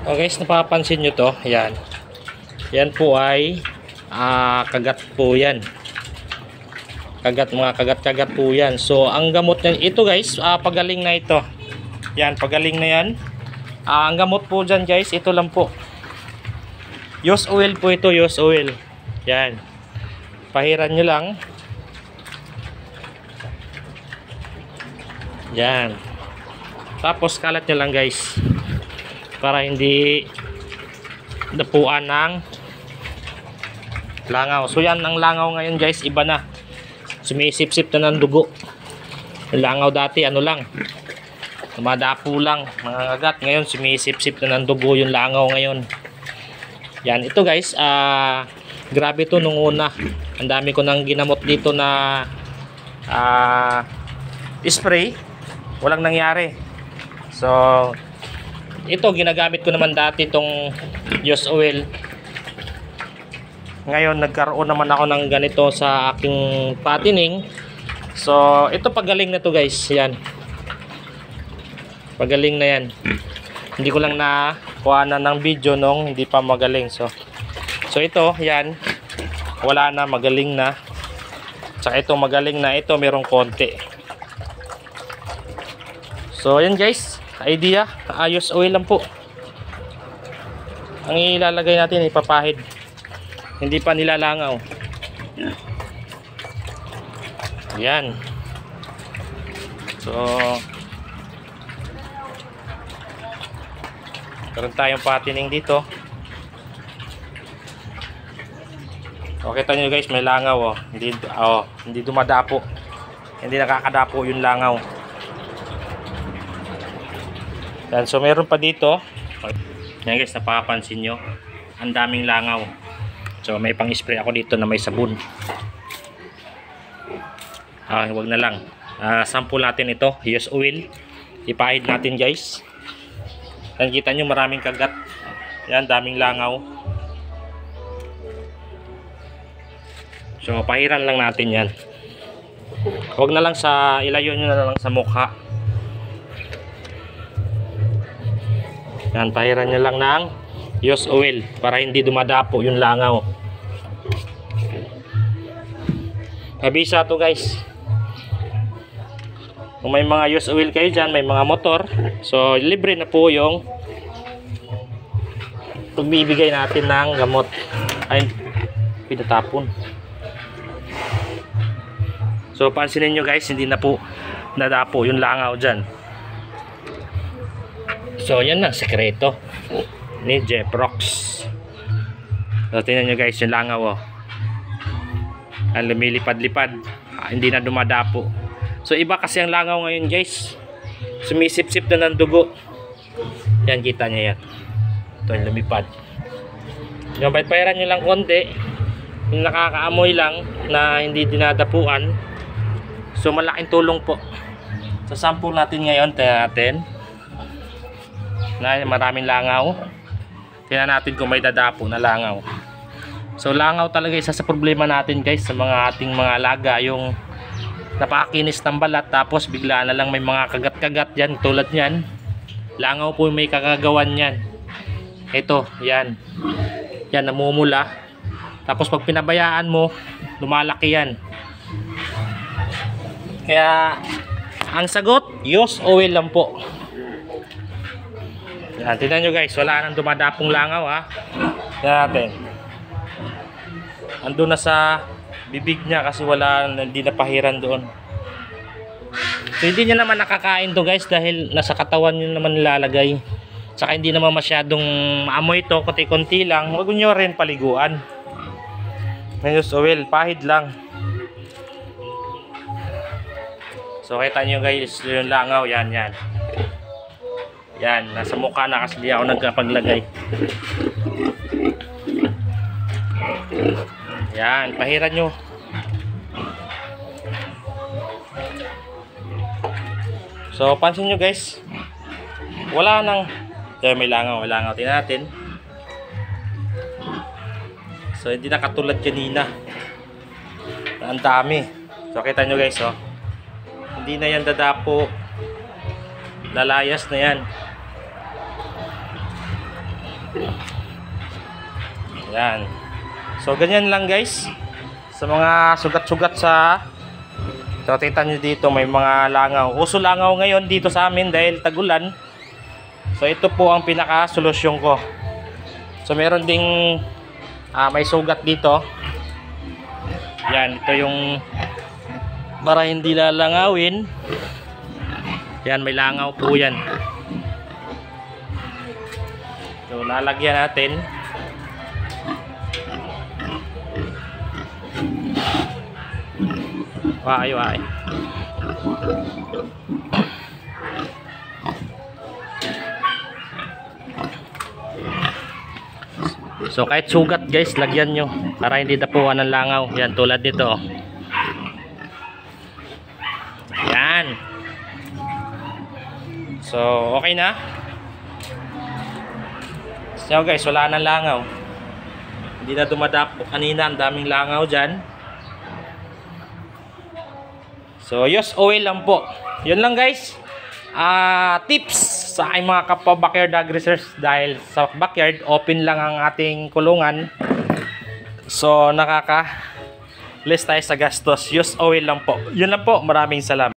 Okay, guys, napapansin nyo to. Yan. Yan po ay kagat po yan. Mga kagat-kagat po yan. So, ang gamot niyan, ito guys, pagaling na ito. Yan, pagaling na yan. Ang gamot po dyan guys, ito lang po. Use oil po ito, use oil. Yan. Pahiran nyo lang. Yan. Tapos kalat nyo lang guys. Para hindi dapuan ng langaw. So yan, ang langaw ngayon guys, iba na. Sumisip-sip na ng dugo. Yung langaw dati, ano lang, dumadapo lang, mga kagat. Ngayon, sumisip-sip na ng dugo yung langaw ngayon. Yan, ito guys, grabe to nung una. Ang dami ko nang ginamot dito na spray. Walang nangyari. So, ito, ginagamit ko naman dati itong use oil. Ngayon, nagkaroon naman ako ng ganito sa aking patining. So, ito pagaling na to guys. Yan. Pagaling na yan. Hindi ko lang nakuha ng video nung hindi pa magaling. So ito, yan. Wala na, magaling na. Tsaka ito, magaling na. Ito, merong konti. So, yan guys. Idea, ayos oil lang po. Ang ilalagay natin, ipapahid. Hindi pa nilalangaw. Yan. So, meron tayong patining dito. O, kita nyo guys, may langaw. Hindi dumadapo. Hindi nakakadapo yung langaw. Yan, so meron pa dito. Yan guys, napapansin nyo, ang daming langaw. So may pang spray ako dito na may sabon. Wag na lang. Sample natin ito, use oil. Ipahid natin guys. Yan, kita nyo maraming kagat. Yan, daming langaw. So pahiran lang natin yan. Wag na lang sa, ilayo nyo na lang sa mukha. Yan, pahiran nyo lang ng use oil para hindi dumadapo yung langaw. Kabisa to guys. Kung may mga use oil kayo dyan, may mga motor, so libre na po yung pagbibigay natin ng gamot. Ay, pinatapon. So pansinin nyo guys, hindi na po nadapo yung langaw dyan. So yan ang sekreto ni Jeprox. So tingnan nyo guys yung langaw, ang lumilipad-lipad, hindi na dumadapo. So iba kasi ang langaw ngayon guys, sumisip-sip na ng dugo. Yan, kita nyo yan. Ito yung lumipad. Yung pahiran nyo lang konti, yung nakakaamoy lang na hindi dinadapuan. So malaking tulong po. So sample natin ngayon, tingnan natin na maraming langaw. Tingnan natin kung may dadapo na langaw. So langaw talaga isa sa problema natin guys sa mga ating mga alaga, yung napakinis ng balat tapos bigla na lang may mga kagat-kagat yan tulad yan. Langaw po may kagagawan yan. Ito, yan. Yan, namumula. Tapos pag pinabayaan mo, lumalaki yan. Kaya ang sagot, use oil lang po. Yan, tignan nyo guys, wala nang dumadapong langaw ha. Yan natin. Andun na sa bibig niya kasi wala, hindi napahiran doon. So hindi niya naman nakakain to guys dahil nasa katawan niyo naman nilalagay. Saka hindi naman masyadong maamoy to, konti-konti lang. Huwag nyo rin paliguan. Use oil, pahid lang. So kita nyo guys, yung langaw, yan, yan. Yan, nasa mukha na kasi di ako nagkapaglagay. Yan, pahiran nyo. So, pansin nyo guys, wala nang, may langaw, tingnan natin. So, hindi na katulad kanina. Ang dami. So, kita nyo guys, hindi na yan dadapo. Lalayas na yan. Yan. So ganyan lang guys. Sa mga sugat-sugat sa, so kita nyo dito may mga langaw. Uso langaw ngayon dito sa amin dahil tagulan. So ito po ang pinaka solusyon ko. So meron ding may sugat dito. Yan, ito yung para hindi lalangawin. Yan, may langaw po yan. So lalagyan natin. Waay. So kahit sugat guys, lagyan nyo para hindi tapuan ng langaw. Yan, tulad dito. Yan. So okay na. So guys, wala nang langaw. Hindi na dumadapo. Kanina ang daming langaw dyan. So use oil lang po. Yun lang guys. Tips sa aking mga kapwa backyard aggressors, dahil sa backyard open lang ang ating kulungan. So nakaka less tayo sa gastos. Use oil lang po. Yun lang po. Maraming salamat.